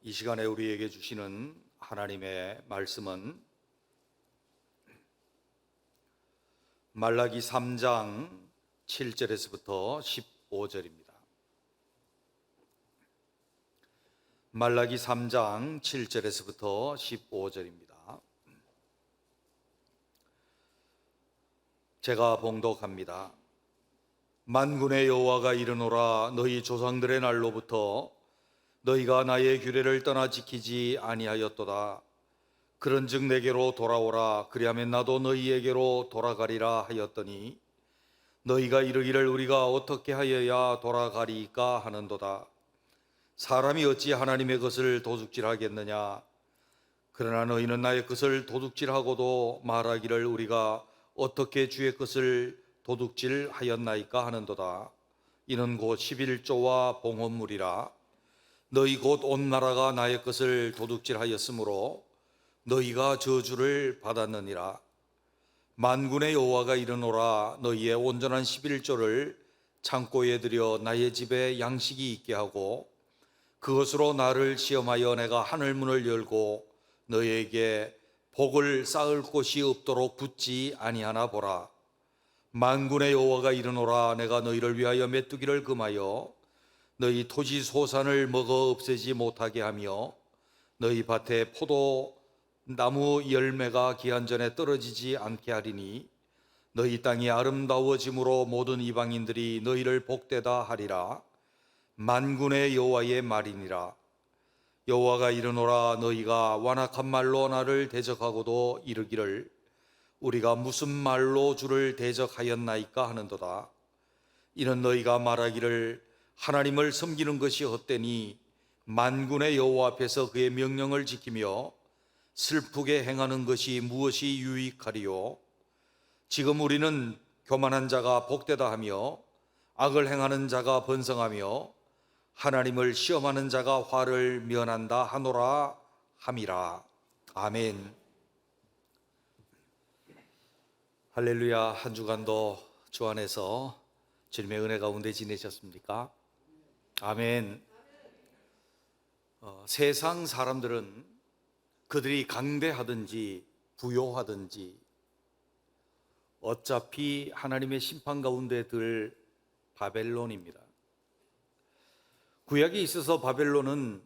이 시간에 우리에게 주시는 하나님의 말씀은 말라기 3장 7절에서부터 15절입니다. 말라기 3장 7절에서부터 15절입니다. 제가 봉독합니다. 만군의 여호와가 이르노라. 너희 조상들의 날로부터 너희가 나의 규례를 떠나 지키지 아니하였도다. 그런즉 내게로 돌아오라. 그리하면 나도 너희에게로 돌아가리라 하였더니 너희가 이르기를 우리가 어떻게 하여야 돌아가리까 하는도다. 사람이 어찌 하나님의 것을 도둑질하겠느냐. 그러나 너희는 나의 것을 도둑질하고도 말하기를 우리가 어떻게 주의 것을 도둑질하였나이까 하는도다. 이는 곧 11조와 봉헌물이라. 너희 곧 온 나라가 나의 것을 도둑질하였으므로 너희가 저주를 받았느니라. 만군의 여호와가 이르노라. 너희의 온전한 11조를 창고에 들여 나의 집에 양식이 있게 하고 그것으로 나를 시험하여 내가 하늘문을 열고 너희에게 복을 쌓을 곳이 없도록 붙지 아니하나 보라. 만군의 여호와가 이르노라. 내가 너희를 위하여 메뚜기를 금하여 너희 토지 소산을 먹어 없애지 못하게 하며 너희 밭에 포도나무 열매가 기한 전에 떨어지지 않게 하리니 너희 땅이 아름다워짐으로 모든 이방인들이 너희를 복되다 하리라. 만군의 여호와의 말이니라. 여호와가 이르노라. 너희가 완악한 말로 나를 대적하고도 이르기를 우리가 무슨 말로 주를 대적하였나이까 하는도다. 이는 너희가 말하기를 하나님을 섬기는 것이 헛되니 만군의 여호와 앞에서 그의 명령을 지키며 슬프게 행하는 것이 무엇이 유익하리요. 지금 우리는 교만한 자가 복되다 하며 악을 행하는 자가 번성하며 하나님을 시험하는 자가 화를 면한다 하노라 함이라. 아멘. 할렐루야. 한 주간도 주 안에서 주님의 은혜 가운데 지내셨습니까? 아멘. 세상 사람들은 그들이 강대하든지 부요하든지 어차피 하나님의 심판 가운데 들 바벨론입니다. 구약에 있어서 바벨론은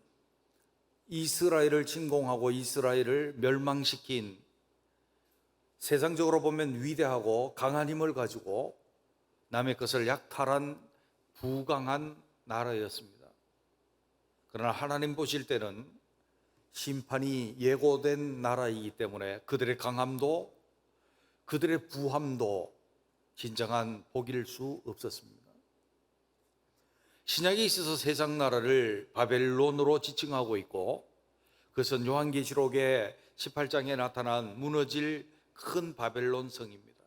이스라엘을 침공하고 이스라엘을 멸망시킨 세상적으로 보면 위대하고 강한 힘을 가지고 남의 것을 약탈한 부강한 나라였습니다. 그러나 하나님 보실 때는 심판이 예고된 나라이기 때문에 그들의 강함도 그들의 부함도 진정한 복일 수 없었습니다. 신약에 있어서 세상 나라를 바벨론으로 지칭하고 있고 그것은 요한계시록의 18장에 나타난 무너질 큰 바벨론 성입니다.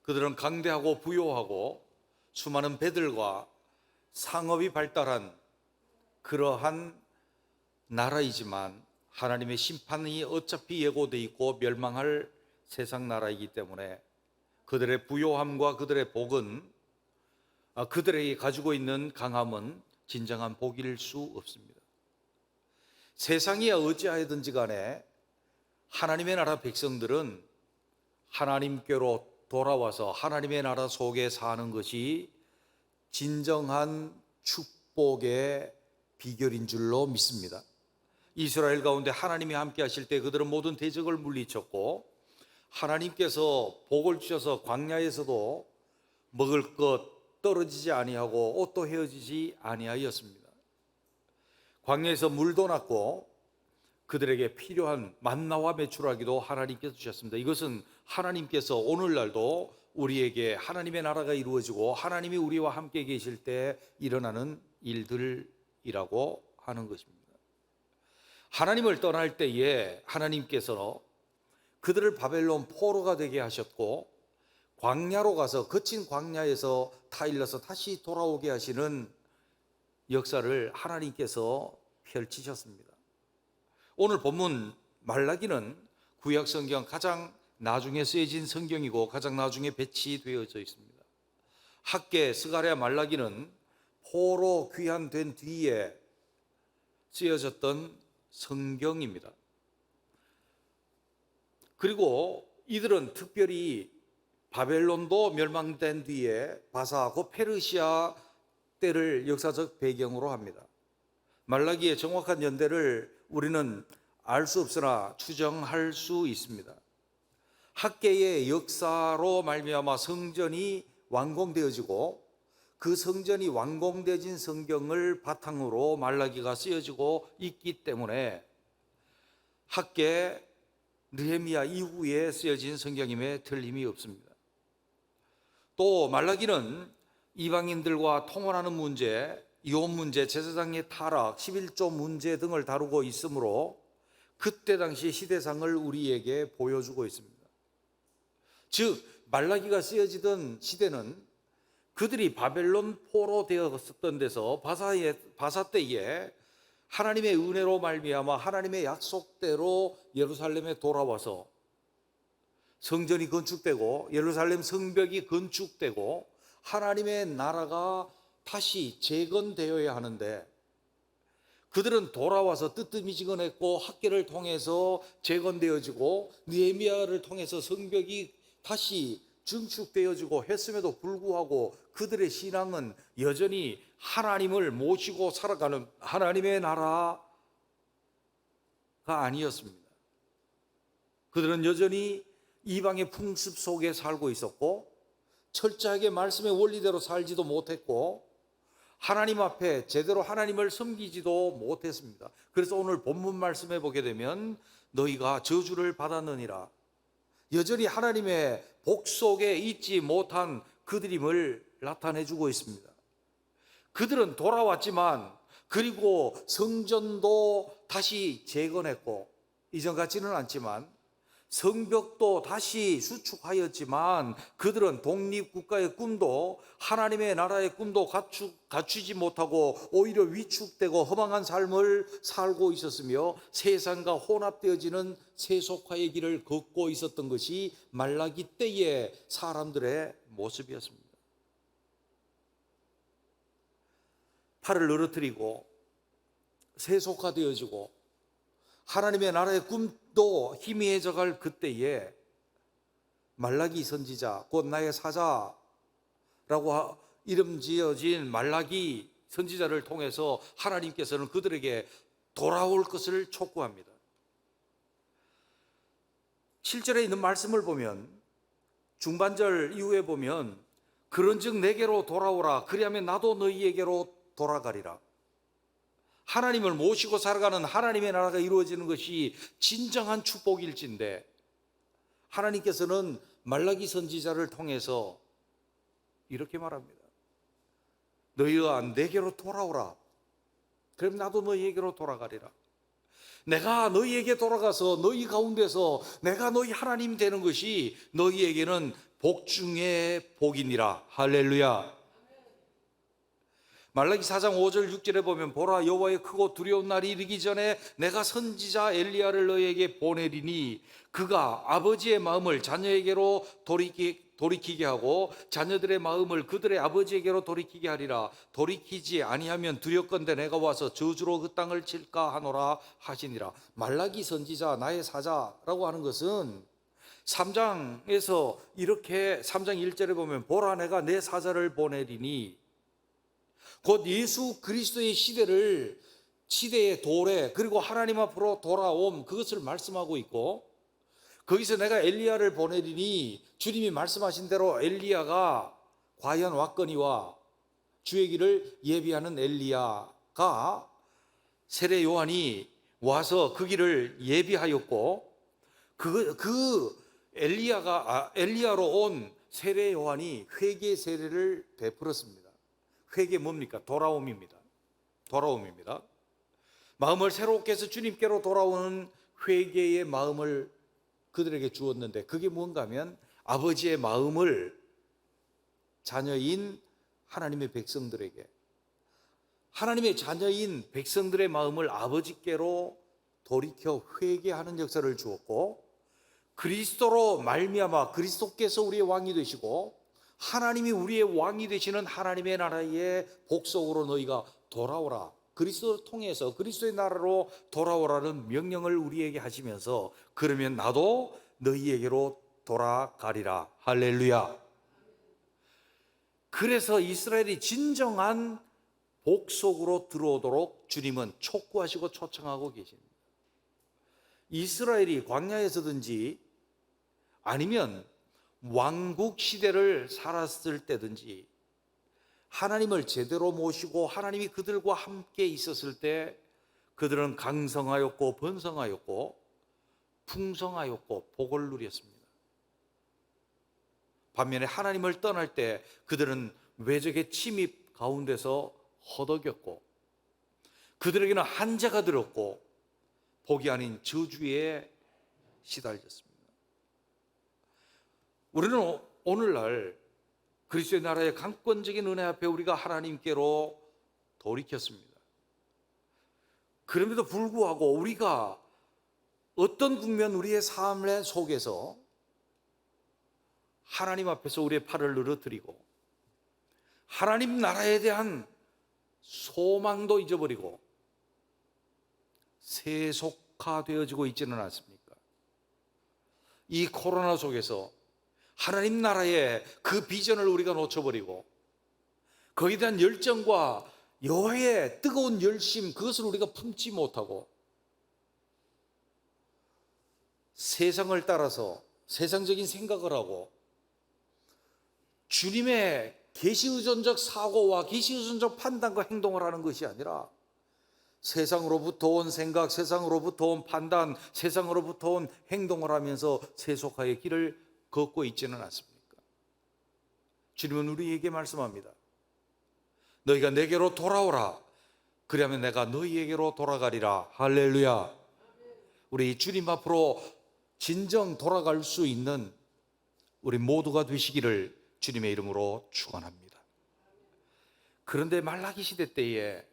그들은 강대하고 부요하고 수많은 배들과 상업이 발달한 그러한 나라이지만 하나님의 심판이 어차피 예고되어 있고 멸망할 세상 나라이기 때문에 그들의 부요함과 그들의 복은 그들에게 가지고 있는 강함은 진정한 복일 수 없습니다. 세상이 어찌하여든지 간에 하나님의 나라 백성들은 하나님께로 돌아와서 하나님의 나라 속에 사는 것이 진정한 축복의 비결인 줄로 믿습니다. 이스라엘 가운데 하나님이 함께 하실 때 그들은 모든 대적을 물리쳤고 하나님께서 복을 주셔서 광야에서도 먹을 것 떨어지지 아니하고 옷도 헤어지지 아니하였습니다. 광야에서 물도 났고 그들에게 필요한 만나와 메추라기도 하나님께서 주셨습니다. 이것은 하나님께서 오늘날도 우리에게 하나님의 나라가 이루어지고 하나님이 우리와 함께 계실 때 일어나는 일들이라고 하는 것입니다. 하나님을 떠날 때에 하나님께서 그들을 바벨론 포로가 되게 하셨고 광야로 가서 거친 광야에서 타일러서 다시 돌아오게 하시는 역사를 하나님께서 펼치셨습니다. 오늘 본문 말라기는 구약 성경 가장 나중에 쓰여진 성경이고 가장 나중에 배치되어져 있습니다. 학계, 스가랴, 말라기는 포로 귀환된 뒤에 쓰여졌던 성경입니다. 그리고 이들은 특별히 바벨론도 멸망된 뒤에 바사하고 페르시아 때를 역사적 배경으로 합니다. 말라기의 정확한 연대를 우리는 알 수 없으나 추정할 수 있습니다. 학계의 역사로 말미암아 성전이 완공되어지고 그 성전이 완공되어진 성경을 바탕으로 말라기가 쓰여지고 있기 때문에 학계 느헤미야 이후에 쓰여진 성경임에 틀림이 없습니다. 또 말라기는 이방인들과 통혼하는 문제, 이혼 문제, 제사장의 타락, 11조 문제 등을 다루고 있으므로 그때 당시 시대상을 우리에게 보여주고 있습니다. 즉 말라기가 쓰여지던 시대는 그들이 바벨론 포로 되었었던 데서 바사 때에 하나님의 은혜로 말미암아 하나님의 약속대로 예루살렘에 돌아와서 성전이 건축되고 예루살렘 성벽이 건축되고 하나님의 나라가 다시 재건되어야 하는데 그들은 돌아와서 뜨뜻미지근했고 학계를 통해서 재건되어지고 느헤미야를 통해서 성벽이 다시 증축되어지고 했음에도 불구하고 그들의 신앙은 여전히 하나님을 모시고 살아가는 하나님의 나라가 아니었습니다. 그들은 여전히 이방의 풍습 속에 살고 있었고 철저하게 말씀의 원리대로 살지도 못했고 하나님 앞에 제대로 하나님을 섬기지도 못했습니다. 그래서 오늘 본문 말씀해 보게 되면 너희가 저주를 받았느니라. 여전히 하나님의 복 속에 있지 못한 그들임을 나타내주고 있습니다. 그들은 돌아왔지만 그리고 성전도 다시 재건했고 이전 같지는 않지만 성벽도 다시 수축하였지만 그들은 독립국가의 꿈도 하나님의 나라의 꿈도 갖추지 못하고 오히려 위축되고 허망한 삶을 살고 있었으며 세상과 혼합되어지는 세속화의 길을 걷고 있었던 것이 말라기 때의 사람들의 모습이었습니다. 팔을 늘어뜨리고 세속화되어지고 하나님의 나라의 꿈도 희미해져갈 그때에 말라기 선지자 곧 나의 사자라고 이름 지어진 말라기 선지자를 통해서 하나님께서는 그들에게 돌아올 것을 촉구합니다. 7절에 있는 말씀을 보면 중반절 이후에 보면 그런즉 내게로 돌아오라 그리하면 나도 너희에게로 돌아가리라. 하나님을 모시고 살아가는 하나님의 나라가 이루어지는 것이 진정한 축복일진데 하나님께서는 말라기 선지자를 통해서 이렇게 말합니다. 너희가 내게로 돌아오라. 그럼 나도 너희에게로 돌아가리라. 내가 너희에게 돌아가서 너희 가운데서 내가 너희 하나님 되는 것이 너희에게는 복 중에 복이니라. 할렐루야. 말라기 4장 5절 6절에 보면 보라 여호와의 크고 두려운 날이 이르기 전에 내가 선지자 엘리야를 너희에게 보내리니 그가 아버지의 마음을 자녀에게로 돌이키게 하고 자녀들의 마음을 그들의 아버지에게로 돌이키게 하리라. 돌이키지 아니하면 두렵건대 내가 와서 저주로 그 땅을 칠까 하노라 하시니라. 말라기 선지자 나의 사자라고 하는 것은 3장에서 이렇게 3장 1절에 보면 보라 내가 내 사자를 보내리니 곧 예수 그리스도의 시대의 도래 그리고 하나님 앞으로 돌아옴 그것을 말씀하고 있고 거기서 내가 엘리야를 보내리니 주님이 말씀하신 대로 엘리야가 과연 왔거니와 주의 길을 예비하는 엘리야가 세례 요한이 와서 그 길을 예비하였고 그 엘리야로 온 세례 요한이 회개 세례를 베풀었습니다. 회개 뭡니까? 돌아옴입니다. 마음을 새롭게 해서 주님께로 돌아오는 회개의 마음을 그들에게 주었는데 그게 뭔가 하면 아버지의 마음을 자녀인 하나님의 백성들에게 하나님의 자녀인 백성들의 마음을 아버지께로 돌이켜 회개하는 역사를 주었고 그리스도로 말미암아 그리스도께서 우리의 왕이 되시고 하나님이 우리의 왕이 되시는 하나님의 나라의 복속으로 너희가 돌아오라. 그리스도를 통해서 그리스도의 나라로 돌아오라는 명령을 우리에게 하시면서 그러면 나도 너희에게로 돌아가리라. 할렐루야. 그래서 이스라엘이 진정한 복속으로 들어오도록 주님은 촉구하시고 초청하고 계십니다. 이스라엘이 광야에서든지 아니면 왕국 시대를 살았을 때든지 하나님을 제대로 모시고 하나님이 그들과 함께 있었을 때 그들은 강성하였고 번성하였고 풍성하였고 복을 누렸습니다. 반면에 하나님을 떠날 때 그들은 외적의 침입 가운데서 허덕였고 그들에게는 한자가 들었고 복이 아닌 저주에 시달렸습니다. 우리는 오늘날 그리스도의 나라의 강권적인 은혜 앞에 우리가 하나님께로 돌이켰습니다. 그럼에도 불구하고 우리가 어떤 국면 우리의 삶의 속에서 하나님 앞에서 우리의 팔을 늘어뜨리고 하나님 나라에 대한 소망도 잊어버리고 세속화되어지고 있지는 않습니까? 이 코로나 속에서 하나님 나라의 그 비전을 우리가 놓쳐버리고 거기에 대한 열정과 여호와의 뜨거운 열심, 그것을 우리가 품지 못하고 세상을 따라서 세상적인 생각을 하고 주님의 계시의존적 사고와 계시의존적 판단과 행동을 하는 것이 아니라 세상으로부터 온 생각, 세상으로부터 온 판단, 세상으로부터 온 행동을 하면서 세속화의 길을 걷고 있지는 않습니까? 주님은 우리에게 말씀합니다. 너희가 내게로 돌아오라. 그러면 내가 너희에게로 돌아가리라. 할렐루야. 우리 주님 앞으로 진정 돌아갈 수 있는 우리 모두가 되시기를 주님의 이름으로 축원합니다. 그런데 말라기 시대 때에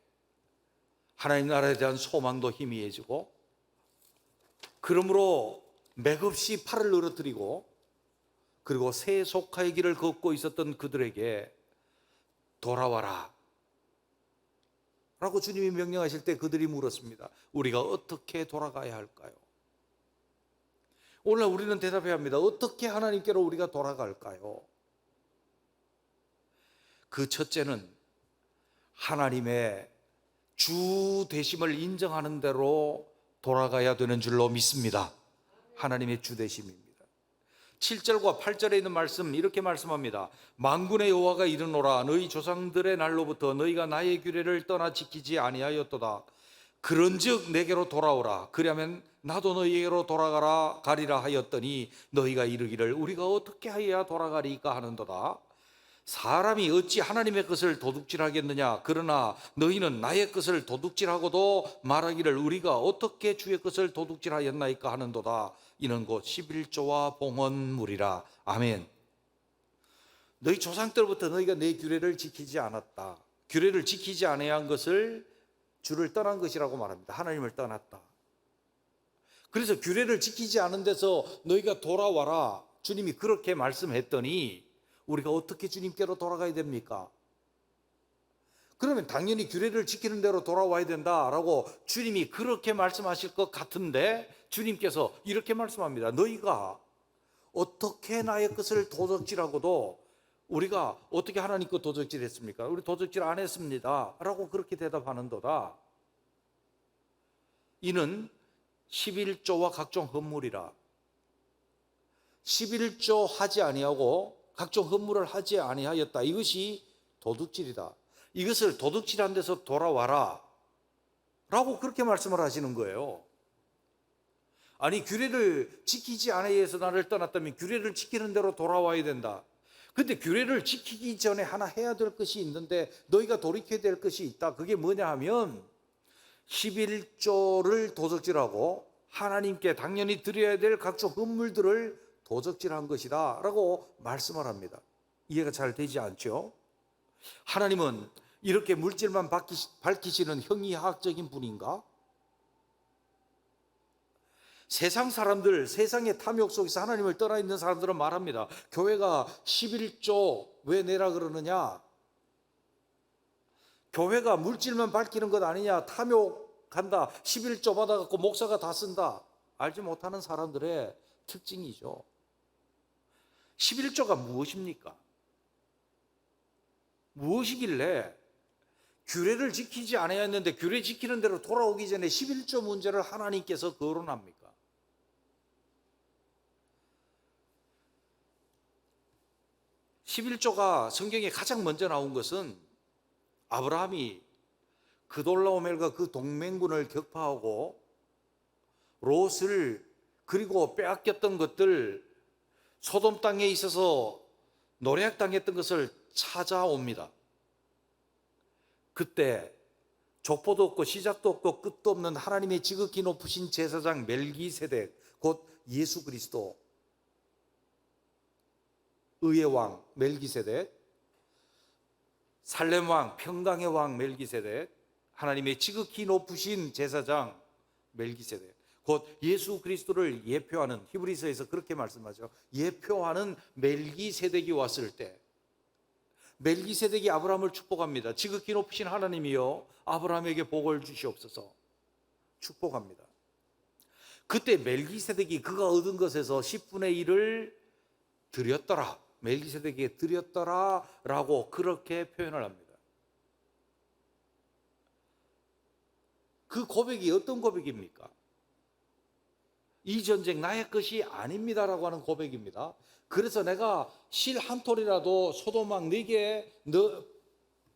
하나님 나라에 대한 소망도 희미해지고 그러므로 맥없이 팔을 늘어뜨리고 그리고 세속화의 길을 걷고 있었던 그들에게 돌아와라 라고 주님이 명령하실 때 그들이 물었습니다. 우리가 어떻게 돌아가야 할까요? 오늘 우리는 대답해야 합니다. 어떻게 하나님께로 우리가 돌아갈까요? 그 첫째는 하나님의 주 되심을 인정하는 대로 돌아가야 되는 줄로 믿습니다. 하나님의 주 되심입니다. 7절과 8절에 있는 말씀 이렇게 말씀합니다. 만군의 여호와가 이르노라 너희 조상들의 날로부터 너희가 나의 규례를 떠나 지키지 아니하였도다. 그런즉 내게로 돌아오라. 그러면 나도 너희에게로 돌아가라 가리라 하였더니 너희가 이르기를 우리가 어떻게 하여야 돌아가리까 하는도다. 사람이 어찌 하나님의 것을 도둑질하겠느냐. 그러나 너희는 나의 것을 도둑질하고도 말하기를 우리가 어떻게 주의 것을 도둑질하였나이까 하는도다. 이는 곧 11조와 봉헌물이라. 아멘. 너희 조상 때부터 너희가 내 규례를 지키지 않았다. 규례를 지키지 아니한 것을 주를 떠난 것이라고 말합니다. 하나님을 떠났다. 그래서 규례를 지키지 않은 데서 너희가 돌아와라. 주님이 그렇게 말씀했더니 우리가 어떻게 주님께로 돌아가야 됩니까? 그러면 당연히 규례를 지키는 대로 돌아와야 된다라고 주님이 그렇게 말씀하실 것 같은데 주님께서 이렇게 말씀합니다. 너희가 어떻게 나의 것을 도적질하고도 우리가 어떻게 하나님 것 도적질했습니까? 우리 도적질 안 했습니다 라고 그렇게 대답하는도다. 이는 11조와 각종 헌물이라. 11조 하지 아니하고 각종 헌물을 하지 아니하였다. 이것이 도둑질이다. 이것을 도둑질한 데서 돌아와라 라고 그렇게 말씀을 하시는 거예요. 아니 규례를 지키지 않아서 나를 떠났다면 규례를 지키는 대로 돌아와야 된다. 근데 규례를 지키기 전에 하나 해야 될 것이 있는데 너희가 돌이켜야 될 것이 있다. 그게 뭐냐 하면 11조를 도적질하고 하나님께 당연히 드려야 될 각종 헌물들을 도적질한 것이다 라고 말씀을 합니다. 이해가 잘 되지 않죠? 하나님은 이렇게 물질만 밝히시는 형이학적인 분인가? 세상 사람들, 세상의 탐욕 속에서 하나님을 떠나 있는 사람들은 말합니다. 교회가 11조 왜 내라 그러느냐? 교회가 물질만 밝히는 것 아니냐, 탐욕한다, 11조 받아갖고 목사가 다 쓴다, 알지 못하는 사람들의 특징이죠. 11조가 무엇입니까? 무엇이길래 규례를 지키지 않아야 했는데 규례 지키는 대로 돌아오기 전에 11조 문제를 하나님께서 거론합니까? 11조가 성경에 가장 먼저 나온 것은 아브라함이 그돌라오멜과 그 동맹군을 격파하고 롯을, 그리고 빼앗겼던 것들, 소돔 땅에 있어서 노략당했던 것을 찾아옵니다. 그때 족보도 없고 시작도 없고 끝도 없는 하나님의 지극히 높으신 제사장 멜기세덱, 곧 예수 그리스도, 의의 왕 멜기세덱, 살렘 왕, 평강의 왕 멜기세덱, 하나님의 지극히 높으신 제사장 멜기세덱, 곧 예수 그리스도를 예표하는, 히브리서에서 그렇게 말씀하죠. 예표하는 멜기세덱이 왔을 때, 멜기세덱이 아브라함을 축복합니다. 지극히 높으신 하나님이여 아브라함에게 복을 주시옵소서 축복합니다. 그때 멜기세덱이 그가 얻은 것에서 10분의 1을 드렸더라, 멜기세덱에게 드렸더라 라고 그렇게 표현을 합니다. 그 고백이 어떤 고백입니까? 이 전쟁 나의 것이 아닙니다라고 하는 고백입니다. 그래서 내가 실 한 톨이라도 소돔왕 네게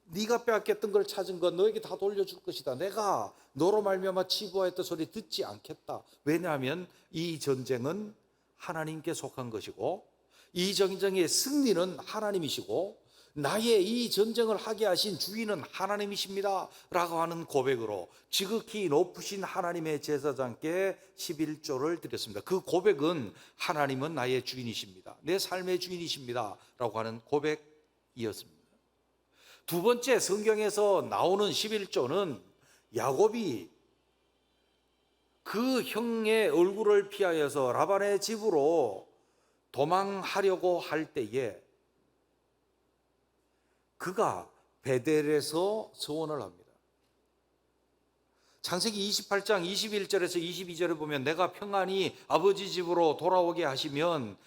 네가 빼앗겼던 걸 찾은 건 너에게 다 돌려줄 것이다. 내가 너로 말미암아 치부하였던 소리 듣지 않겠다. 왜냐하면 이 전쟁은 하나님께 속한 것이고 이 전쟁의 승리는 하나님이시고 나의 이 전쟁을 하게 하신 주인은 하나님이십니다 라고 하는 고백으로 지극히 높으신 하나님의 제사장께 11조를 드렸습니다. 그 고백은 하나님은 나의 주인이십니다, 내 삶의 주인이십니다 라고 하는 고백이었습니다. 두 번째, 성경에서 나오는 11조는 야곱이 그 형의 얼굴을 피하여서 라반의 집으로 도망하려고 할 때에 그가 베델에서 서원을 합니다. 창세기 28장 21절에서 22절에 보면 내가 평안히 아버지 집으로 돌아오게 하시면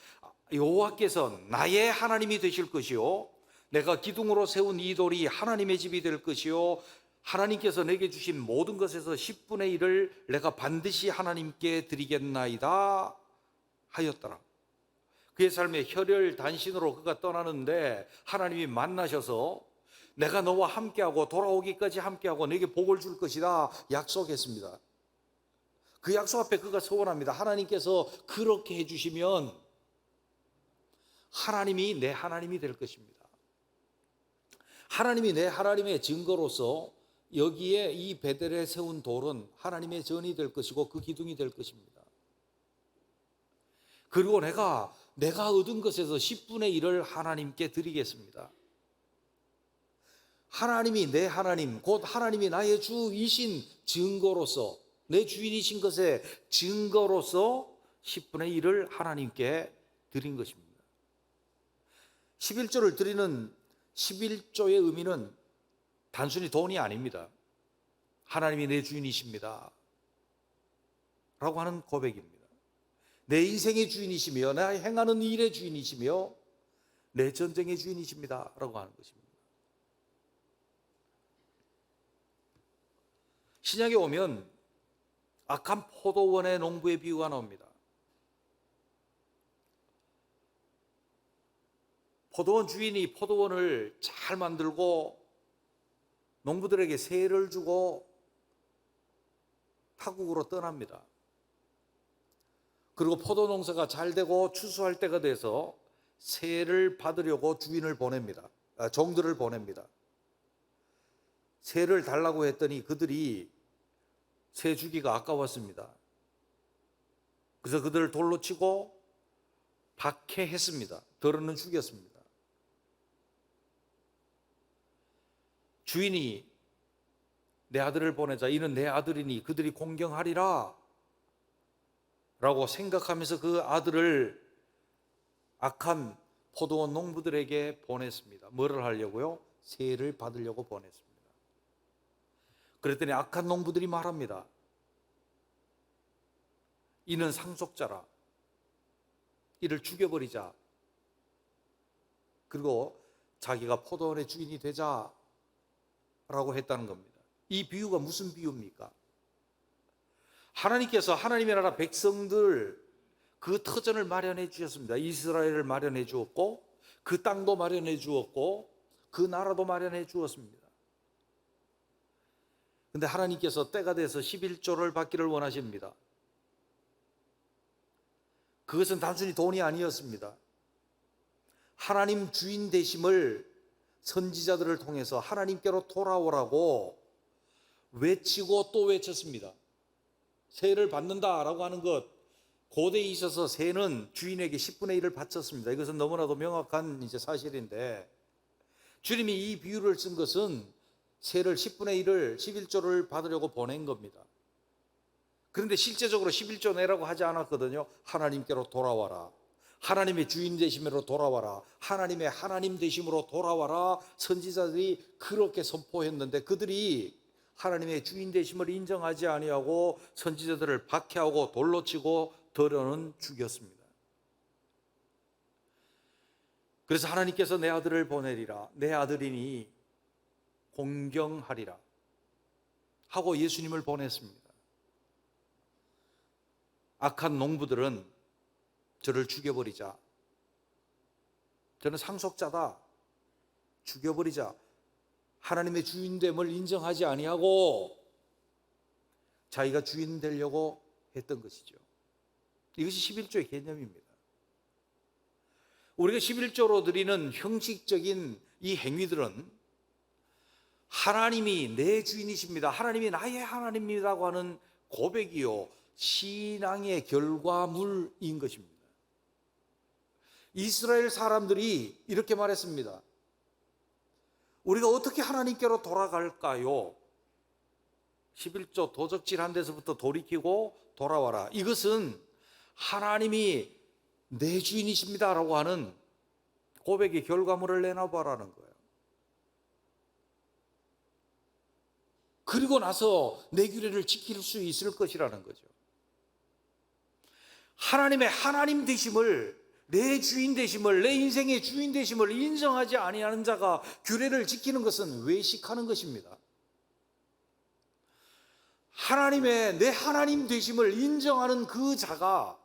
여호와께서 나의 하나님이 되실 것이요 내가 기둥으로 세운 이 돌이 하나님의 집이 될 것이요 하나님께서 내게 주신 모든 것에서 10분의 1을 내가 반드시 하나님께 드리겠나이다 하였더라. 그의 삶의 혈혈 단신으로 그가 떠나는데 하나님이 만나셔서 내가 너와 함께하고 돌아오기까지 함께하고 내게 복을 줄 것이다 약속했습니다. 그 약속 앞에 그가 서원합니다. 하나님께서 그렇게 해주시면 하나님이 내 하나님이 될 것입니다. 하나님이 내 하나님의 증거로서 여기에 이 베델에 세운 돌은 하나님의 전이 될 것이고 그 기둥이 될 것입니다. 그리고 내가 얻은 것에서 10분의 1을 하나님께 드리겠습니다. 하나님이 내 하나님, 곧 하나님이 나의 주이신 증거로서, 내 주인이신 것의 증거로서 10분의 1을 하나님께 드린 것입니다. 11조를 드리는 11조의 의미는 단순히 돈이 아닙니다. 하나님이 내 주인이십니다 라고 하는 고백입니다. 내 인생의 주인이시며 내가 행하는 일의 주인이시며 내 전쟁의 주인이십니다 라고 하는 것입니다. 신약에 오면 악한 포도원의 농부의 비유가 나옵니다. 포도원 주인이 포도원을 잘 만들고 농부들에게 세를 주고 타국으로 떠납니다. 그리고 포도 농사가 잘 되고 추수할 때가 돼서 세를 받으려고 주인을 보냅니다. 종들을 보냅니다. 세를 달라고 했더니 그들이 세 주기가 아까웠습니다. 그래서 그들을 돌로 치고 박해했습니다. 더러는 죽였습니다. 주인이 내 아들을 보내자, 이는 내 아들이니 그들이 공경하리라 라고 생각하면서 그 아들을 악한 포도원 농부들에게 보냈습니다. 뭐를 하려고요? 세를 받으려고 보냈습니다. 그랬더니 악한 농부들이 말합니다. 이는 상속자라. 이를 죽여버리자. 그리고 자기가 포도원의 주인이 되자라고 했다는 겁니다. 이 비유가 무슨 비유입니까? 하나님께서 하나님의 나라 백성들 그 터전을 마련해 주셨습니다. 이스라엘을 마련해 주었고 그 땅도 마련해 주었고 그 나라도 마련해 주었습니다. 근데 하나님께서 때가 돼서 11조를 받기를 원하십니다. 그것은 단순히 돈이 아니었습니다. 하나님 주인 되심을 선지자들을 통해서 하나님께로 돌아오라고 외치고 또 외쳤습니다. 세를 받는다라고 하는 것, 고대에 있어서 세는 주인에게 10분의 1을 바쳤습니다. 이것은 너무나도 명확한 사실인데, 주님이 이 비유를 쓴 것은 세를 10분의 1을 11조를 받으려고 보낸 겁니다. 그런데 실제적으로 11조 내라고 하지 않았거든요. 하나님께로 돌아와라. 하나님의 주인 되심으로 돌아와라. 하나님의 하나님 되심으로 돌아와라. 선지자들이 그렇게 선포했는데 그들이 하나님의 주인 되심을 인정하지 아니하고 선지자들을 박해하고 돌로 치고 더러는 죽였습니다. 그래서 하나님께서 내 아들을 보내리라. 내 아들이니 공경하리라 하고 예수님을 보냈습니다. 악한 농부들은 저를 죽여버리자. 저는 상속자다. 죽여버리자. 하나님의 주인됨을 인정하지 아니하고 자기가 주인 되려고 했던 것이죠. 이것이 11조의 개념입니다. 우리가 11조로 드리는 형식적인 이 행위들은 하나님이 내 주인이십니다. 하나님이 나의 하나님이라고 하는 고백이요. 신앙의 결과물인 것입니다. 이스라엘 사람들이 이렇게 말했습니다. 우리가 어떻게 하나님께로 돌아갈까요? 11조 도적질한 데서부터 돌이키고 돌아와라. 이것은 하나님이 내 주인이십니다라고 하는 고백의 결과물을 내놔봐라는 거예요. 그리고 나서 내 규례를 지킬 수 있을 것이라는 거죠. 하나님의 하나님 되심을, 내 주인 되심을, 내 인생의 주인 되심을 인정하지 아니하는 자가 규례를 지키는 것은 외식하는 것입니다. 하나님의 내 하나님 되심을 인정하는 그 자가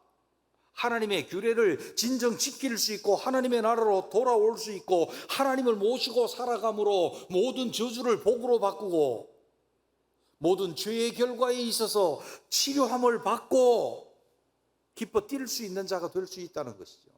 하나님의 규례를 진정 지킬 수 있고 하나님의 나라로 돌아올 수 있고 하나님을 모시고 살아감으로 모든 저주를 복으로 바꾸고 모든 죄의 결과에 있어서 치료함을 받고 기뻐 뛸 수 있는 자가 될 수 있다는 것이죠.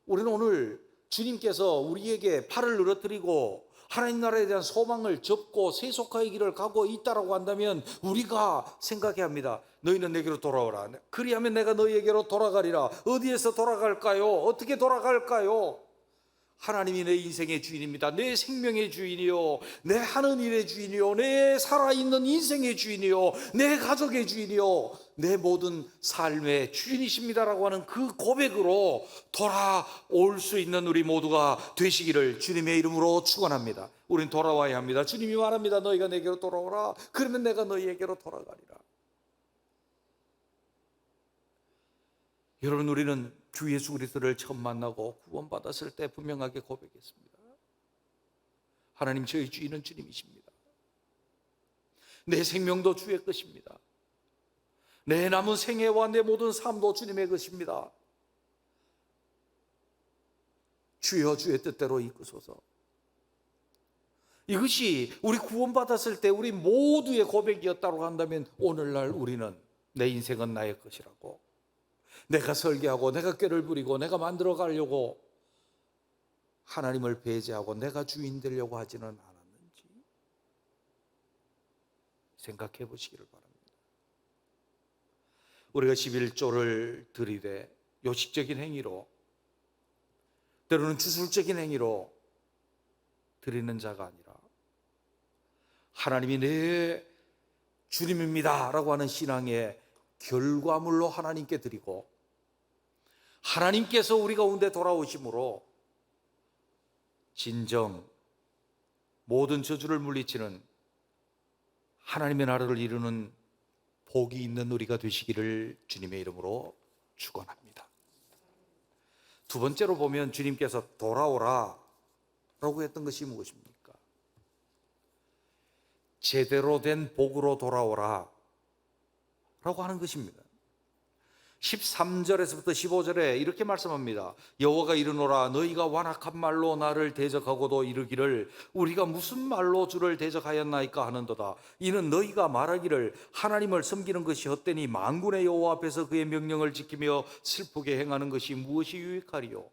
우리는 오늘 주님께서 우리에게 팔을 늘어뜨리고 하나님 나라에 대한 소망을 접고 세속화의 길을 가고 있다라고 한다면 우리가 생각해야 합니다. 너희는 내게로 돌아오라. 그리하면 내가 너희에게로 돌아가리라. 어디에서 돌아갈까요? 어떻게 돌아갈까요? 하나님이 내 인생의 주인입니다. 내 생명의 주인이요, 내 하는 일의 주인이요, 내 살아있는 인생의 주인이요, 내 가족의 주인이요, 내 모든 삶의 주인이십니다라고 하는 그 고백으로 돌아올 수 있는 우리 모두가 되시기를 주님의 이름으로 축원합니다. 우린 돌아와야 합니다. 주님이 말합니다. 너희가 내게로 돌아오라. 그러면 내가 너희에게로 돌아가리라. 여러분, 우리는 주 예수 그리스도를 처음 만나고 구원받았을 때 분명하게 고백했습니다. 하나님, 저희 주인은 주님이십니다. 내 생명도 주의 것입니다. 내 남은 생애와 내 모든 삶도 주님의 것입니다. 주여 주의 뜻대로 이끄소서. 이것이 우리 구원받았을 때 우리 모두의 고백이었다고 한다면 오늘날 우리는 내 인생은 나의 것이라고, 내가 설계하고 내가 꾀를 부리고 내가 만들어 가려고 하나님을 배제하고 내가 주인 되려고 하지는 않았는지 생각해 보시기를 바랍니다. 우리가 11조를 드리되 요식적인 행위로, 때로는 주술적인 행위로 드리는 자가 아니라 하나님이 내 주님입니다 라고 하는 신앙의 결과물로 하나님께 드리고 하나님께서 우리 가운데 돌아오심으로 진정 모든 저주를 물리치는 하나님의 나라를 이루는 복이 있는 우리가 되시기를 주님의 이름으로 축원합니다. 두 번째로 보면 주님께서 돌아오라 라고 했던 것이 무엇입니까? 제대로 된 복으로 돌아오라 라고 하는 것입니다. 13절에서부터 15절에 이렇게 말씀합니다. 여호와가 이르노라 너희가 완악한 말로 나를 대적하고도 이르기를 우리가 무슨 말로 주를 대적하였나이까 하는도다. 이는 너희가 말하기를 하나님을 섬기는 것이 헛되니 만군의 여호와 앞에서 그의 명령을 지키며 슬프게 행하는 것이 무엇이 유익하리요.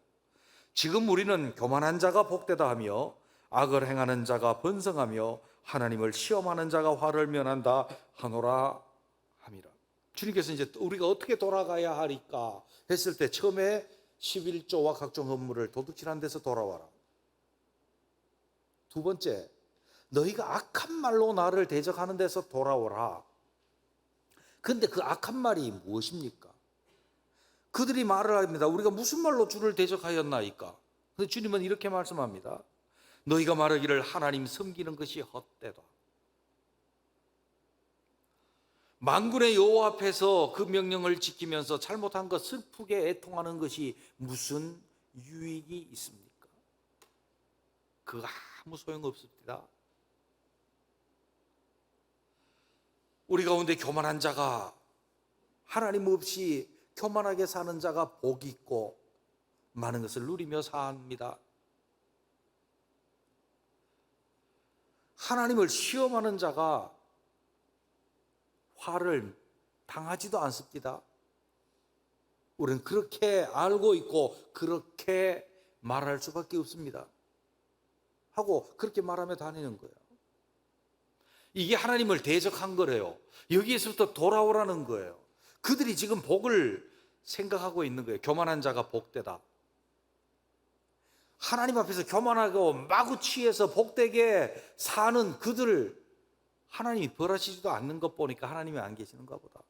지금 우리는 교만한 자가 복되다 하며 악을 행하는 자가 번성하며 하나님을 시험하는 자가 화를 면한다 하노라 함이라. 주님께서 이제 우리가 어떻게 돌아가야 하리까 했을 때 처음에 11조와 각종 헌물을 도둑질한 데서 돌아와라. 두 번째, 너희가 악한 말로 나를 대적하는 데서 돌아오라. 근데 그 악한 말이 무엇입니까? 그들이 말을 합니다. 우리가 무슨 말로 주를 대적하였나이까? 근데 주님은 이렇게 말씀합니다. 너희가 말하기를 하나님 섬기는 것이 헛되다. 만군의 여호와 앞에서 그 명령을 지키면서 잘못한 것 슬프게 애통하는 것이 무슨 유익이 있습니까? 그거 아무 소용없습니다. 우리 가운데 교만한 자가, 하나님 없이 교만하게 사는 자가 복이 있고 많은 것을 누리며 삽니다. 하나님을 시험하는 자가 화를 당하지도 않습니다. 우리는 그렇게 알고 있고 그렇게 말할 수밖에 없습니다. 하고 그렇게 말하며 다니는 거예요. 이게 하나님을 대적한 거래요. 여기에서부터 돌아오라는 거예요. 그들이 지금 복을 생각하고 있는 거예요. 교만한 자가 복되다. 하나님 앞에서 교만하고 마구 취해서 복되게 사는 그들을 하나님이 벌하시지도 않는 것 보니까 하나님이 안 계시는가 보다.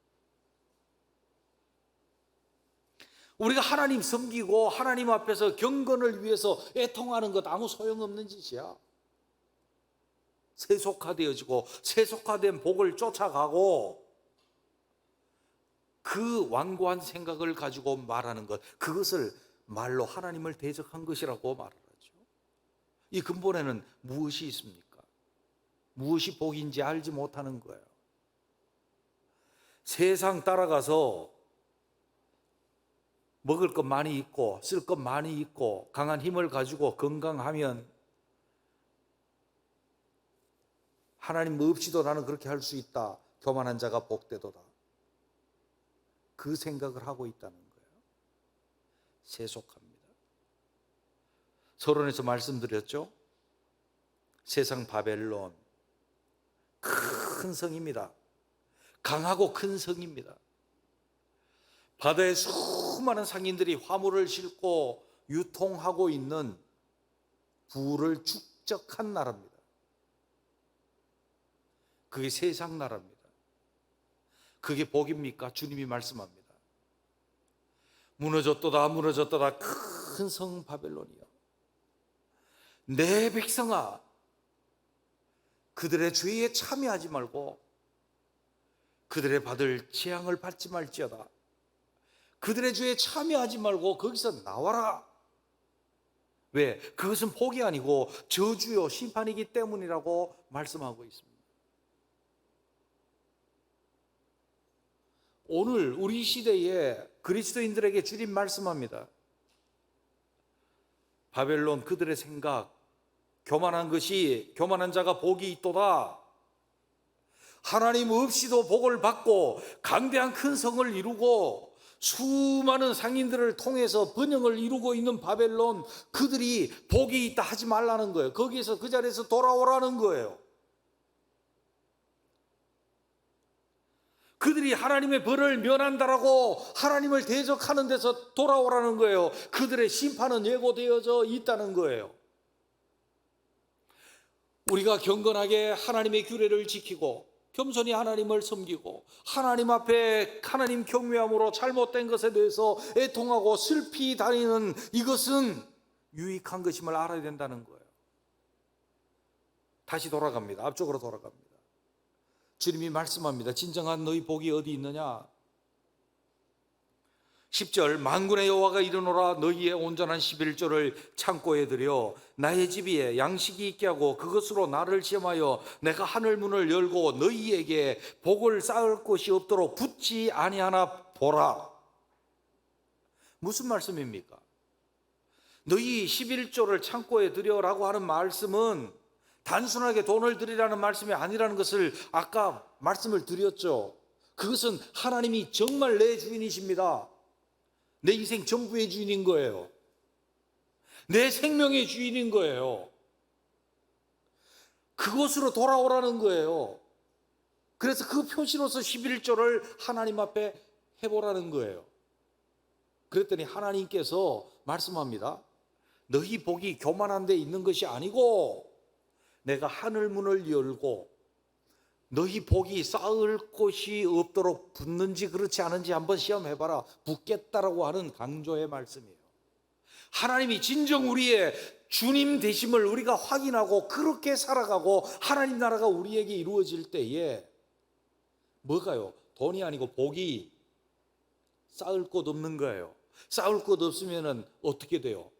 우리가 하나님 섬기고 하나님 앞에서 경건을 위해서 애통하는 것 아무 소용없는 짓이야. 세속화되어지고 세속화된 복을 쫓아가고 그 완고한 생각을 가지고 말하는 것, 그것을 말로 하나님을 대적한 것이라고 말을 하죠. 이 근본에는 무엇이 있습니까? 무엇이 복인지 알지 못하는 거예요. 세상 따라가서 먹을 것 많이 있고 쓸 것 많이 있고 강한 힘을 가지고 건강하면 하나님 없이도 나는 그렇게 할 수 있다. 교만한 자가 복되도다. 그 생각을 하고 있다는 거예요. 세속합니다. 서론에서 말씀드렸죠. 세상 바벨론 큰 성입니다. 강하고 큰 성입니다. 바다에 수많은 상인들이 화물을 싣고 유통하고 있는 부를 축적한 나라입니다. 그게 세상 나라입니다. 그게 복입니까? 주님이 말씀합니다. 무너졌도다 무너졌도다 큰 성 바벨론이여, 내 백성아 그들의 죄에 참여하지 말고 그들의 받을 재앙을 받지 말지어다. 그들의 죄에 참여하지 말고 거기서 나와라. 왜? 그것은 복이 아니고 저주요 심판이기 때문이라고 말씀하고 있습니다. 오늘 우리 시대에 그리스도인들에게 주님 말씀합니다. 바벨론 그들의 생각, 교만한 것이, 교만한 자가 복이 있도다. 하나님 없이도 복을 받고 강대한 큰 성을 이루고 수많은 상인들을 통해서 번영을 이루고 있는 바벨론, 그들이 복이 있다 하지 말라는 거예요. 거기에서 그 자리에서 돌아오라는 거예요. 그들이 하나님의 벌을 면한다라고 하나님을 대적하는 데서 돌아오라는 거예요. 그들의 심판은 예고되어져 있다는 거예요. 우리가 경건하게 하나님의 규례를 지키고 겸손히 하나님을 섬기고 하나님 앞에 하나님 경외함으로 잘못된 것에 대해서 애통하고 슬피 다니는 이것은 유익한 것임을 알아야 된다는 거예요. 다시 돌아갑니다. 앞쪽으로 돌아갑니다. 주님이 말씀합니다. 진정한 너희 복이 어디 있느냐? 10절 만군의 여호와가 이르노라 너희의 온전한 11조를 창고에 들여 나의 집 위에 양식이 있게 하고 그것으로 나를 시험하여 내가 하늘 문을 열고 너희에게 복을 쌓을 곳이 없도록 붙지 아니하나 보라. 무슨 말씀입니까? 너희 11조를 창고에 들여라고 하는 말씀은 단순하게 돈을 드리라는 말씀이 아니라는 것을 아까 말씀을 드렸죠. 그것은 하나님이 정말 내 주인이십니다. 내 인생 전부의 주인인 거예요. 내 생명의 주인인 거예요. 그것으로 돌아오라는 거예요. 그래서 그 표시로서 11조를 하나님 앞에 해보라는 거예요. 그랬더니 하나님께서 말씀합니다. 너희 복이 교만한 데 있는 것이 아니고 내가 하늘 문을 열고 너희 복이 쌓을 곳이 없도록 붙는지 그렇지 않은지 한번 시험해봐라. 붙겠다라고 하는 강조의 말씀이에요. 하나님이 진정 우리의 주님 되심을 우리가 확인하고 그렇게 살아가고 하나님 나라가 우리에게 이루어질 때에 뭐가요? 돈이 아니고 복이 쌓을 곳 없는 거예요. 쌓을 곳 없으면 어떻게 돼요?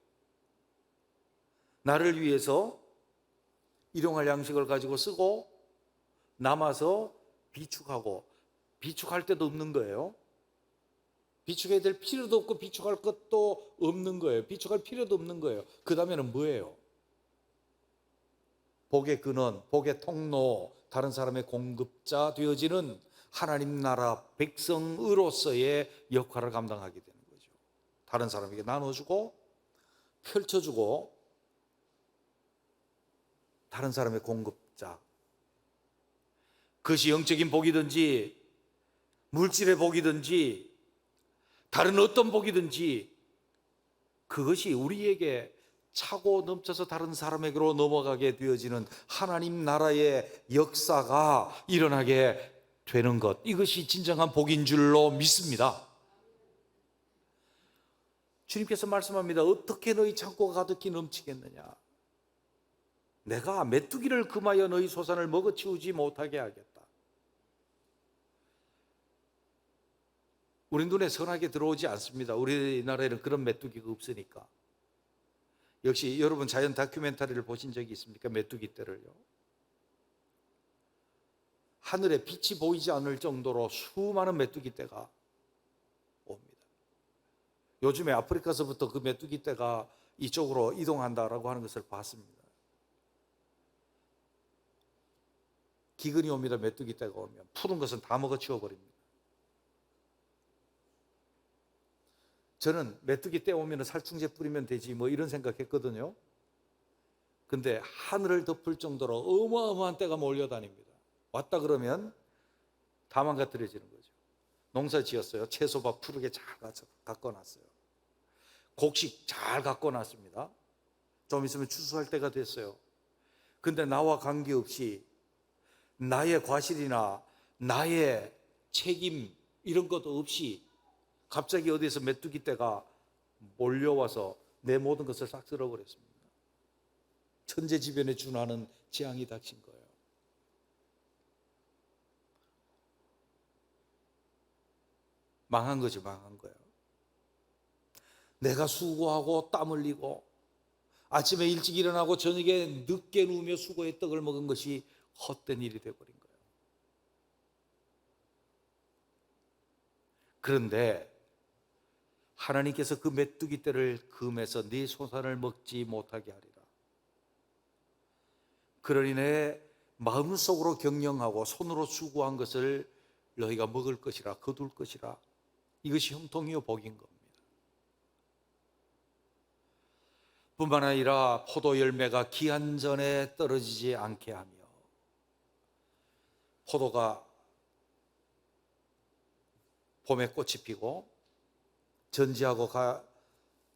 나를 위해서 일용할 양식을 가지고 쓰고 남아서 비축할 때도 없는 거예요. 비축해야 될 필요도 없고 비축할 것도 없는 거예요. 비축할 필요도 없는 거예요. 그 다음에는 뭐예요? 복의 근원, 복의 통로, 다른 사람의 공급자 되어지는 하나님 나라 백성으로서의 역할을 감당하게 되는 거죠. 다른 사람에게 나눠주고 펼쳐주고 다른 사람의 공급자. 그것이 영적인 복이든지 물질의 복이든지 다른 어떤 복이든지 그것이 우리에게 차고 넘쳐서 다른 사람에게로 넘어가게 되어지는 하나님 나라의 역사가 일어나게 되는 것, 이것이 진정한 복인 줄로 믿습니다. 주님께서 말씀합니다. 어떻게 너희 창고가 가득히 넘치겠느냐? 내가 메뚜기를 금하여 너희 소산을 먹어치우지 못하게 하겠다. 우리 눈에 선하게 들어오지 않습니다. 우리나라에는 그런 메뚜기가 없으니까. 역시 여러분 자연 다큐멘터리를 보신 적이 있습니까? 메뚜기 떼를요. 하늘에 빛이 보이지 않을 정도로 수많은 메뚜기 떼가 옵니다. 요즘에 아프리카서부터 그 메뚜기 떼가 이쪽으로 이동한다라고 하는 것을 봤습니다. 기근이 옵니다. 메뚜기 떼가 오면 푸른 것은 다 먹어치워 버립니다. 저는 메뚜기 떼 오면 살충제 뿌리면 되지 뭐 이런 생각했거든요. 근데 하늘을 덮을 정도로 어마어마한 떼가 몰려다닙니다. 왔다 그러면 다 망가뜨려지는 거죠. 농사 지었어요. 채소밭 푸르게 잘 가꿔놨어요. 곡식 잘 가꿔놨습니다. 좀 있으면 추수할 때가 됐어요. 근데 나와 관계없이 나의 과실이나 나의 책임 이런 것도 없이 갑자기 어디에서 메뚜기 떼가 몰려와서 내 모든 것을 싹 쓸어버렸습니다. 천재지변에 준하는 재앙이 닥친 거예요. 망한 거죠. 망한 거예요. 내가 수고하고 땀 흘리고 아침에 일찍 일어나고 저녁에 늦게 누우며 수고의 떡을 먹은 것이 헛된 일이 되어버린 거예요. 그런데 하나님께서 그 메뚜기 떼를 금해서 네 소산을 먹지 못하게 하리라. 그러니 내 마음속으로 경영하고 손으로 수고한 것을 너희가 먹을 것이라, 거둘 것이라. 이것이 형통이요 복인 겁니다. 뿐만 아니라 포도 열매가 기한 전에 떨어지지 않게 하며, 포도가 봄에 꽃이 피고 전지하고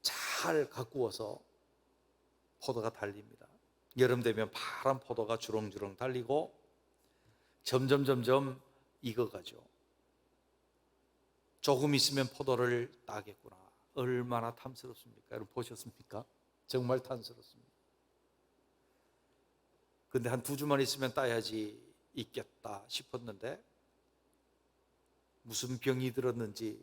잘 가꾸어서 포도가 달립니다. 여름 되면 파란 포도가 주렁주렁 달리고 점점 익어가죠. 조금 있으면 포도를 따겠구나. 얼마나 탐스럽습니까? 여러분 보셨습니까? 정말 탐스럽습니다. 근데 한 2주만 있으면 따야지 있겠다 싶었는데 무슨 병이 들었는지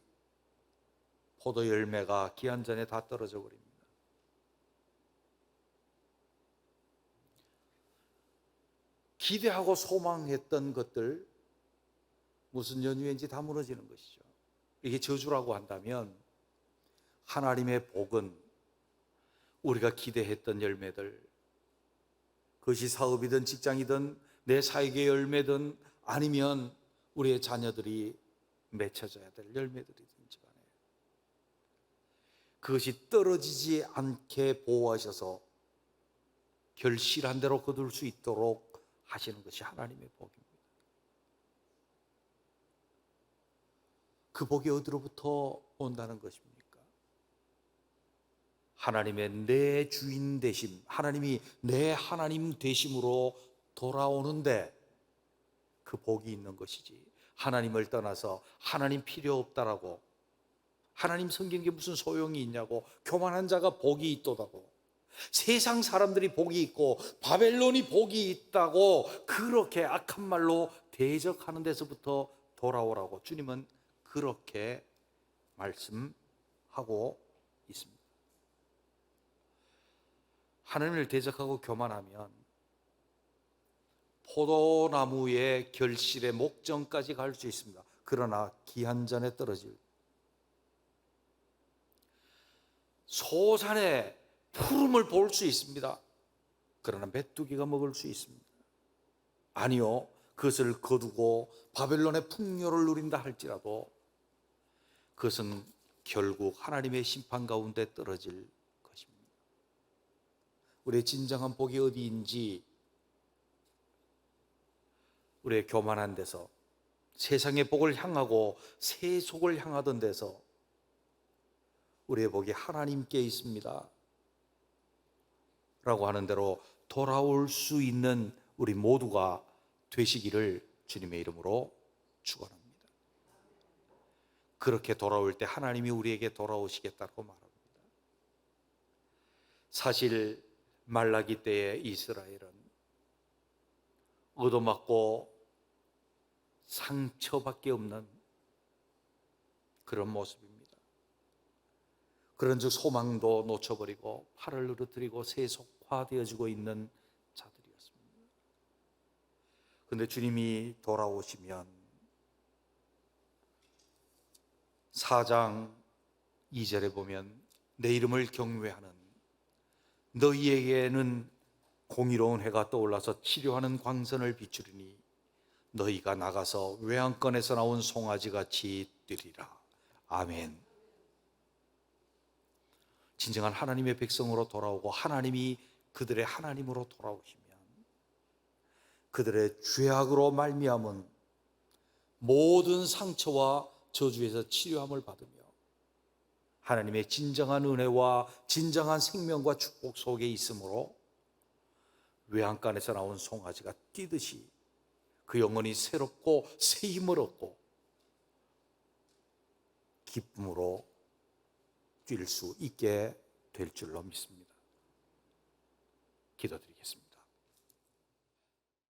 포도 열매가 기한 전에 다 떨어져 버립니다. 기대하고 소망했던 것들 무슨 연유인지 다 무너지는 것이죠. 이게 저주라고 한다면 하나님의 복은 우리가 기대했던 열매들, 그것이 사업이든 직장이든 내 사역의 열매든 아니면 우리의 자녀들이 맺혀져야 될 열매들이든지 간에 그것이 떨어지지 않게 보호하셔서 결실한 대로 거둘 수 있도록 하시는 것이 하나님의 복입니다. 그 복이 어디로부터 온다는 것입니까? 하나님의 내 주인 되심, 하나님이 내 하나님 되심으로 돌아오는데 그 복이 있는 것이지, 하나님을 떠나서 하나님 필요 없다라고, 하나님 섬기는 게 무슨 소용이 있냐고 교만한 자가 복이 있도다고, 세상 사람들이 복이 있고 바벨론이 복이 있다고 그렇게 악한 말로 대적하는 데서부터 돌아오라고 주님은 그렇게 말씀하고 있습니다. 하나님을 대적하고 교만하면 포도나무의 결실의 목전까지 갈 수 있습니다. 그러나 기한전에 떨어질, 소산의 푸름을 볼 수 있습니다. 그러나 메뚜기가 먹을 수 있습니다. 아니요, 그것을 거두고 바벨론의 풍요를 누린다 할지라도 그것은 결국 하나님의 심판 가운데 떨어질 것입니다. 우리의 진정한 복이 어디인지, 우리의 교만한 데서, 세상의 복을 향하고 세속을 향하던 데서 우리의 복이 하나님께 있습니다 라고 하는 대로 돌아올 수 있는 우리 모두가 되시기를 주님의 이름으로 축원합니다. 그렇게 돌아올 때 하나님이 우리에게 돌아오시겠다고 말합니다. 사실 말라기 때의 이스라엘은 얻어맞고 상처밖에 없는 그런 모습입니다. 그런즉 소망도 놓쳐버리고 팔을 누르뜨리고 세속화되어지고 있는 자들이었습니다. 그런데 주님이 돌아오시면 4장 2절에 보면 내 이름을 경외하는 너희에게는 공의로운 해가 떠올라서 치료하는 광선을 비추리니 너희가 나가서 외양간에서 나온 송아지같이 뛰리라. 아멘. 진정한 하나님의 백성으로 돌아오고 하나님이 그들의 하나님으로 돌아오시면 그들의 죄악으로 말미암은 모든 상처와 저주에서 치료함을 받으며 하나님의 진정한 은혜와 진정한 생명과 축복 속에 있으므로 외양간에서 나온 송아지가 뛰듯이 그 영혼이 새롭고 새 힘을 얻고 기쁨으로 뛸 수 있게 될 줄로 믿습니다. 기도드립니다.